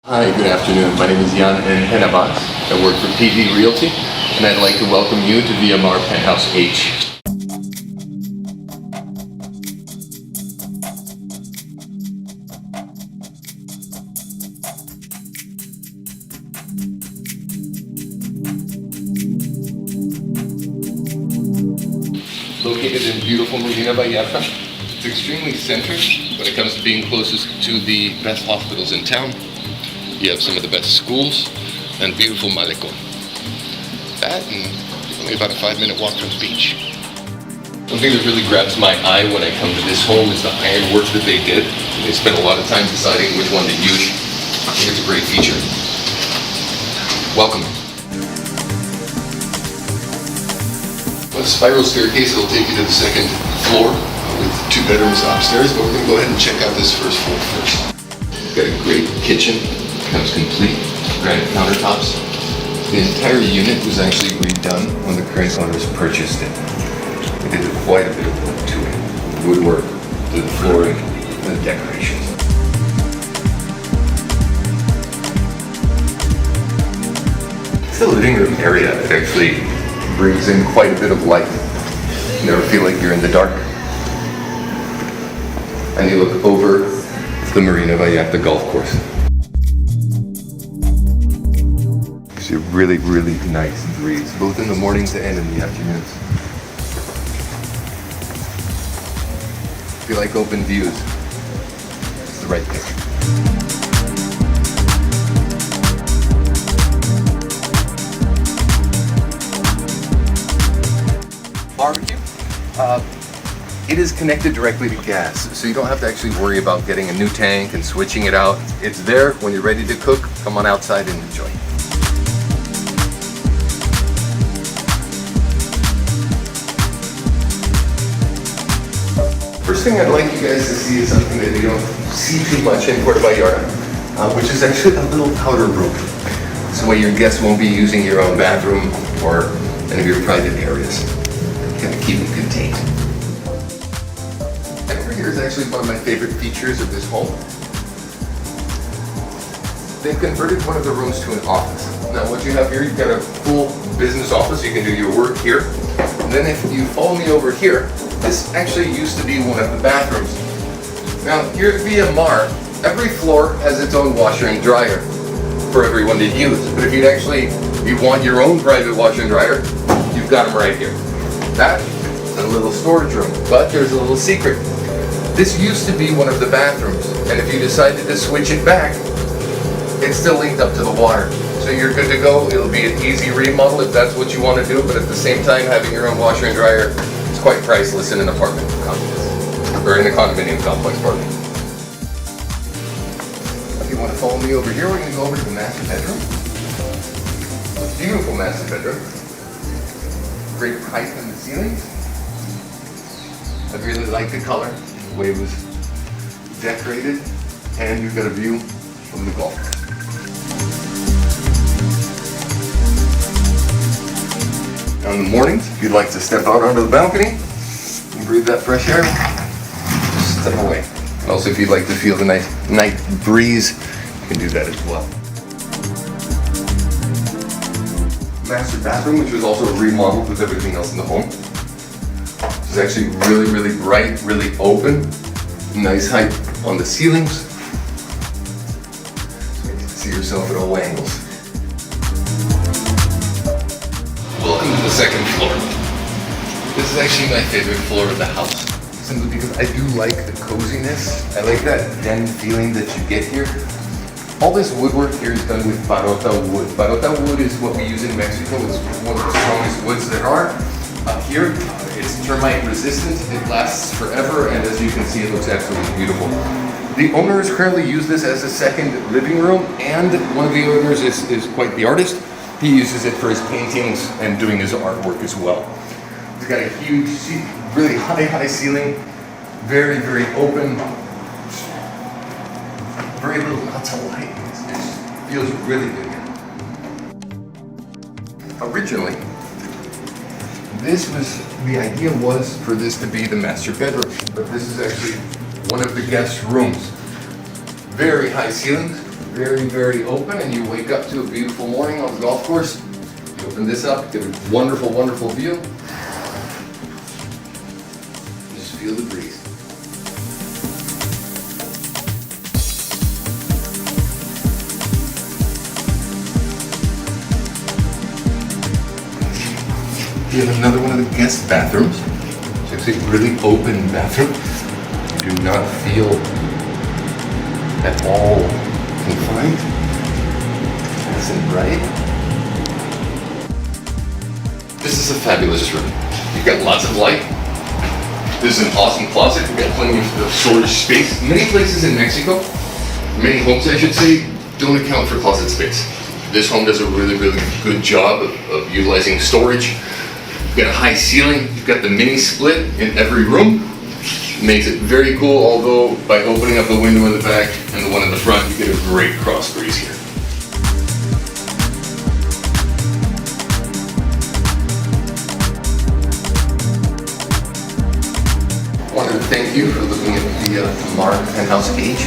Hi, good afternoon. My name is Jan Henabas. I work for PV Realty, and I'd like to welcome you to Villamar Penthouse H. Located in beautiful Marina, Vallarta, it's extremely centered when it comes to being closest to the best hospitals in town. You have some of the best schools and beautiful malecon. That and only about a 5-minute walk from the beach. One thing that really grabs my eye when I come to this home is the ironwork that they did. They spent a lot of time deciding which one to use. I think it's a great feature. Welcome. A spiral staircase that will take you to the second floor with 2 bedrooms upstairs, but we're going to go ahead and check out this first floor first. We've got a great kitchen. Comes complete, granite countertops. The entire unit was actually redone when the current owners purchased it. We did quite a bit of work to it. The woodwork, the flooring, and the decorations. It's the living room area that actually brings in quite a bit of light. You never feel like you're in the dark. And you look over the Marina Vallarta golf course. A really, really nice breeze, both in the mornings and in the afternoons. If you like open views, it's the right pick. Barbecue. It is connected directly to gas, so you don't have to actually worry about getting a new tank and switching it out. It's there when you're ready to cook. Come on outside and enjoy. First thing I'd like you guys to see is something that you don't see too much in Puerto Vallarta, which is actually a little powder room. This way your guests won't be using your own bathroom or any of your private areas. Kind of keep them contained. And over here is actually one of my favorite features of this home. They've converted one of the rooms to an office. Now what you have here, you've got a full business office. You can do your work here. And then if you follow me over here, this actually used to be one of the bathrooms. Now, here at Villamar, every floor has its own washer and dryer for everyone to use. But if you want your own private washer and dryer, you've got them right here. That is a little storage room, but there's a little secret. This used to be one of the bathrooms, and if you decided to switch it back, it's still linked up to the water. So you're good to go. It'll be an easy remodel if that's what you want to do, but at the same time, having your own washer and dryer, quite priceless in an apartment complex, or in a condominium complex, pardon me. If you want to follow me over here, we're going to go over to the master bedroom. A beautiful master bedroom. Great height in the ceilings. I really like the color, the way it was decorated, and you've got a view of the golf course. In the mornings, if you'd like to step out onto the balcony and breathe that fresh air, just step away. And also, if you'd like to feel the nice night breeze, you can do that as well. Master bathroom, which was also remodeled with everything else in the home. This is actually really, really bright, really open. Nice height on the ceilings. So you can see yourself at all angles. Welcome to the second floor. This is actually my favorite floor of the house, simply because I do like the coziness. I like that den feeling that you get here. All this woodwork here is done with barota wood. Barota wood is what we use in Mexico. It's one of the strongest woods there are. Here, it's termite resistant. It lasts forever, and as you can see, it looks absolutely beautiful. The owners currently use this as a second living room, and one of the owners is quite the artist. He uses it for his paintings and doing his artwork as well. He's got a huge, really high ceiling, very, very open, very little lots of light. It feels really good here. Originally, the idea was for this to be the master bedroom, but this is actually one of the guest rooms. Very high ceilings, very, very open, and you wake up to a beautiful morning on the golf course. You open this up, get a wonderful, wonderful view. Just feel the breeze. You have another one of the guest bathrooms. It's actually a really open bathroom. You do not feel at all confined. Nice and bright. This is a fabulous room. You've got lots of light. This is an awesome closet. You've got plenty of storage space. Many places in Mexico, many homes I should say, don't account for closet space. This home does a really, really good job of utilizing storage. You've got a high ceiling. You've got the mini split in every room. Makes it very cool, although by opening up the window in the back and the one in the front, you get a great cross breeze here. I wanted to thank you for looking at the Villamar Penthouse page.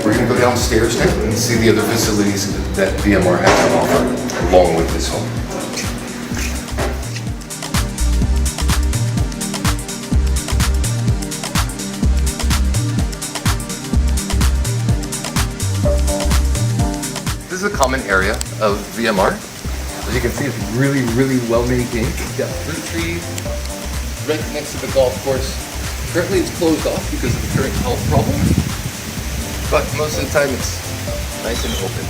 We're going to go downstairs now and see the other facilities that Villamar has to offer along with this home. This is a common area of Villamar. As you can see, it's really, really well maintained. You've got fruit trees right next to the golf course. Currently it's closed off because of the current health problems, but most of the time it's nice and open.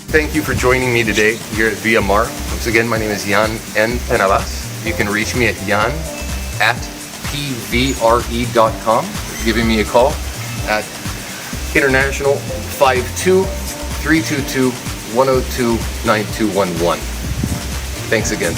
Thank you for joining me today here at Villamar. Once again, my name is Jan N. Penavas. You can reach me at jan@pvre.com. Giving me a call at International 52-322-102-9211. Thanks again.